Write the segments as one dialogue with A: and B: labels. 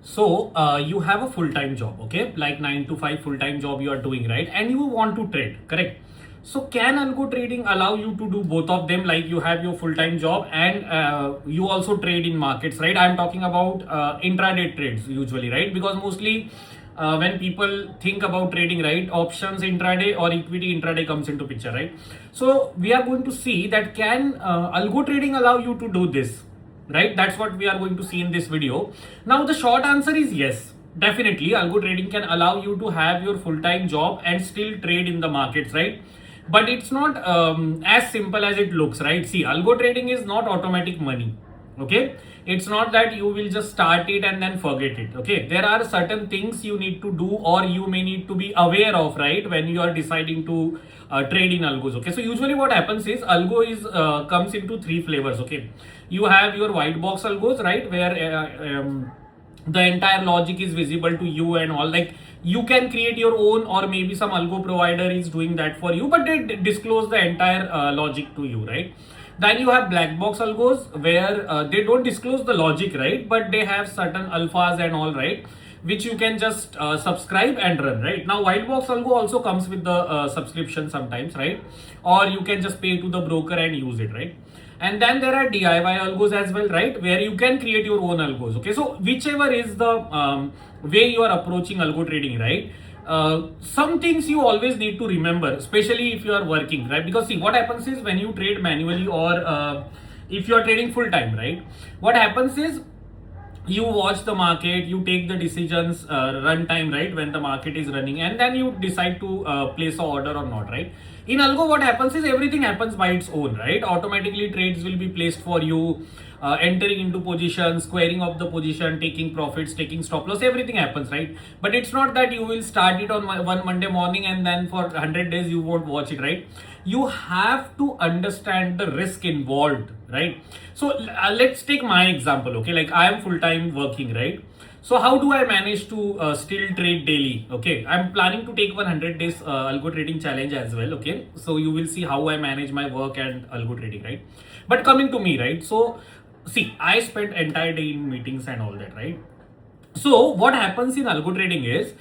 A: So you have a full-time job, okay, like 9 to 5 full-time job you are doing, right? And you want to trade, correct? So can algo trading allow you to do both of them? Like you have your full-time job and you also trade in markets, right? I'm talking about intraday trades usually, right? Because mostly when people think about trading, right, options intraday or equity intraday comes into picture, right? So we are going to see that can algo trading allow you to do this, right? That's what we are going to see in this video. Now the short answer is yes, definitely algo trading can allow you to have your full-time job and still trade in the markets, right? But it's not as simple as it looks, right? See, algo trading is not automatic money, okay? It's not that you will just start it and then forget it, okay? There are certain things you need to do or you may need to be aware of, right, when you are deciding to trade in algos, okay? So usually what happens is algo is comes into three flavors, okay? You have your white box algos, right, where the entire logic is visible to you and all. Like you can create your own, or maybe some algo provider is doing that for you, but they disclose the entire logic to you, right? Then you have black box algos where they don't disclose the logic, right, but they have certain alphas and all, right, which you can just subscribe and run, right? Now white box algo also comes with the subscription sometimes, right, or you can just pay to the broker and use it, right? And then there are DIY algos as well, right, where you can create your own algos, okay? So whichever is the way you are approaching algo trading, right, some things you always need to remember, especially if you are working, right? Because see, what happens is when you trade manually or if you are trading full time, right, what happens is you watch the market, you take the decisions run time, right, when the market is running, and then you decide to place a order or not, right? In algo what happens is everything happens by its own, right? Automatically trades will be placed for you, entering into position, squaring of the position, taking profits, taking stop loss, everything happens, right? But it's not that you will start it on one Monday morning and then for 100 days you won't watch it, right? You have to understand the risk involved, right? So let's take my example, okay? Like I am full-time working, right? So how do I manage to still trade daily? Okay, I'm planning to take 100 days algo trading challenge as well, okay? So you will see how I manage my work and algo trading, right? But coming to me, right? So see, I spent entire day in meetings and all that, right? So what happens in algo trading is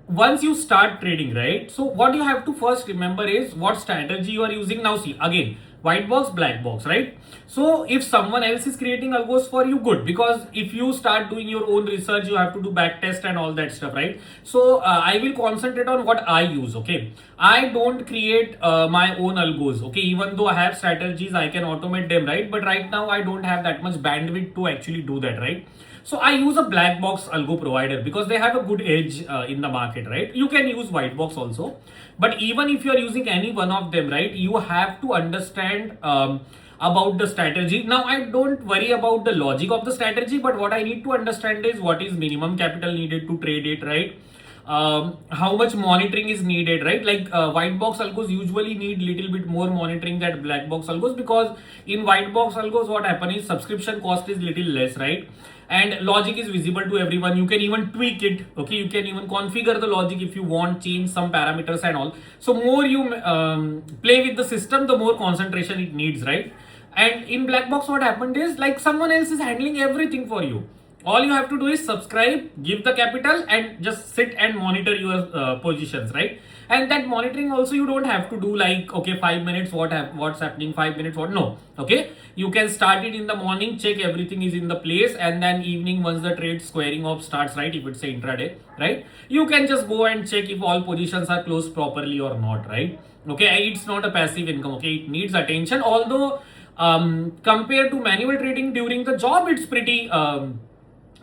A: once you start trading, right, so what you have to first remember is what strategy you are using. Now see, again, white box, black box, right? So if someone else is creating algos for you, good, because if you start doing your own research, you have to do back test and all that stuff, right? So I will concentrate on what I use, okay? I don't create my own algos, okay? Even though I have strategies, I can automate them, right? But right now I don't have that much bandwidth to actually do that, right? So I use a black box algo provider because they have a good edge in the market, right? You can use white box also, but even if you are using any one of them, right, you have to understand about the strategy. Now I don't worry about the logic of the strategy, but what I need to understand is what is minimum capital needed to trade it, right? How much monitoring is needed, right? Like white box algos usually need little bit more monitoring than black box algos, because in white box algos what happen is subscription cost is little less, right? And logic is visible to everyone. You can even tweak it, okay? You can even configure the logic if you want, change some parameters and all. So more you play with the system, the more concentration it needs, right? And in black box what happened is like someone else is handling everything for you. All you have to do is subscribe, give the capital, and just sit and monitor your positions, right? And that monitoring also you don't have to do like, okay, 5 minutes what's happening, 5 minutes what, no, okay? You can start it in the morning, check everything is in the place, and then evening once the trade squaring off starts, right, if it's a intraday, right, you can just go and check if all positions are closed properly or not, right? Okay, it's not a passive income, okay? It needs attention, although compared to manual trading during the job, it's pretty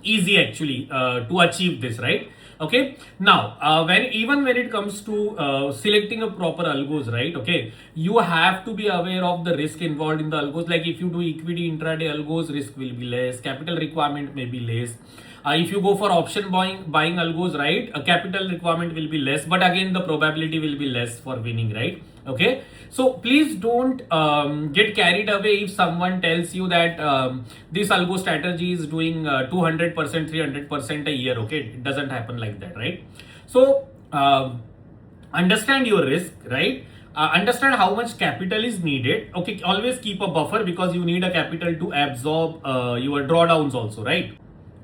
A: easy actually to achieve this, right? Okay, now when it comes to selecting a proper algos, right, okay, you have to be aware of the risk involved in the algos. Like if you do equity intraday algos, risk will be less, capital requirement may be less. If you go for option buying algos, right, a capital requirement will be less, but again the probability will be less for winning, right? Okay, so please don't get carried away if someone tells you that this algo strategy is doing 200%, 300% a year. Okay, it doesn't happen like that, right? So understand your risk, right? Understand how much capital is needed. Okay, always keep a buffer because you need a capital to absorb your drawdowns also, right?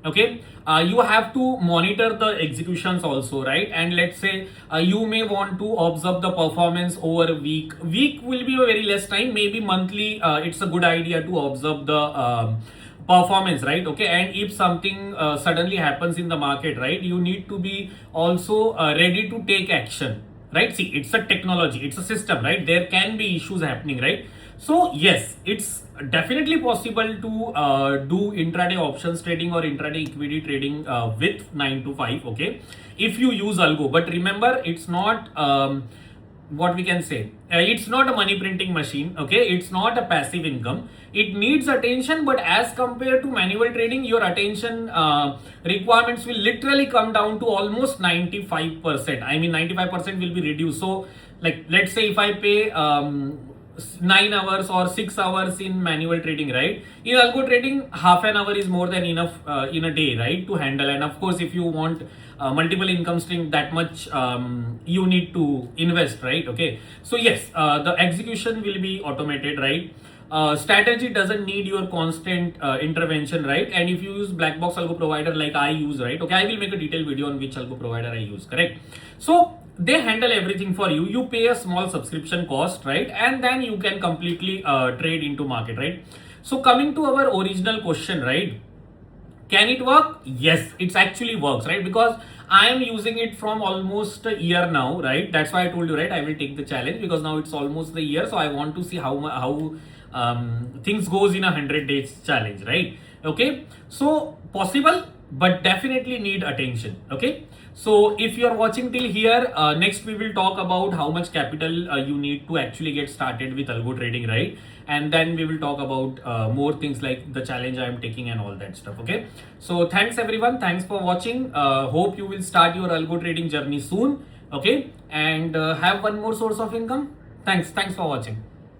A: Okay, you have to monitor the executions also, right? And let's say you may want to observe the performance over a week will be a very less time, maybe monthly. It's a good idea to observe the performance, right? Okay, and if something suddenly happens in the market, right, you need to be also ready to take action, right? See, it's a technology, it's a system, right? There can be issues happening, right? So yes, it's definitely possible to do intraday options trading or intraday equity trading with 9 to 5, okay, if you use Algo. But remember, it's not what we can say, it's not a money printing machine, okay, it's not a passive income. It needs attention, but as compared to manual trading, your attention requirements will literally come down to almost 95%. I mean 95% will be reduced. So like, let's say if I pay 9 hours or 6 hours in manual trading, right, in algo trading half an hour is more than enough in a day, right, to handle. And of course, if you want multiple income stream, that much you need to invest, right? Okay, so yes, the execution will be automated, right? Strategy doesn't need your constant intervention, right? And if you use black box algo provider like I use, right, okay, I will make a detailed video on which algo provider I use, correct? So they handle everything for you. You pay a small subscription cost, right, and then you can completely trade into market, right? So coming to our original question, right, can it work? Yes, it actually works, right? Because I am using it from almost a year now, right? That's why I told you, right, I will take the challenge, because now it's almost the year. So I want to see how things goes in 100 days challenge, right? Okay, so possible, but definitely need attention. Okay, so if you are watching till here, next we will talk about how much capital you need to actually get started with algo trading, right? And then we will talk about more things like the challenge I am taking and all that stuff. Okay, so thanks everyone, thanks for watching. Hope you will start your algo trading journey soon. Okay, and have one more source of income. Thanks for watching.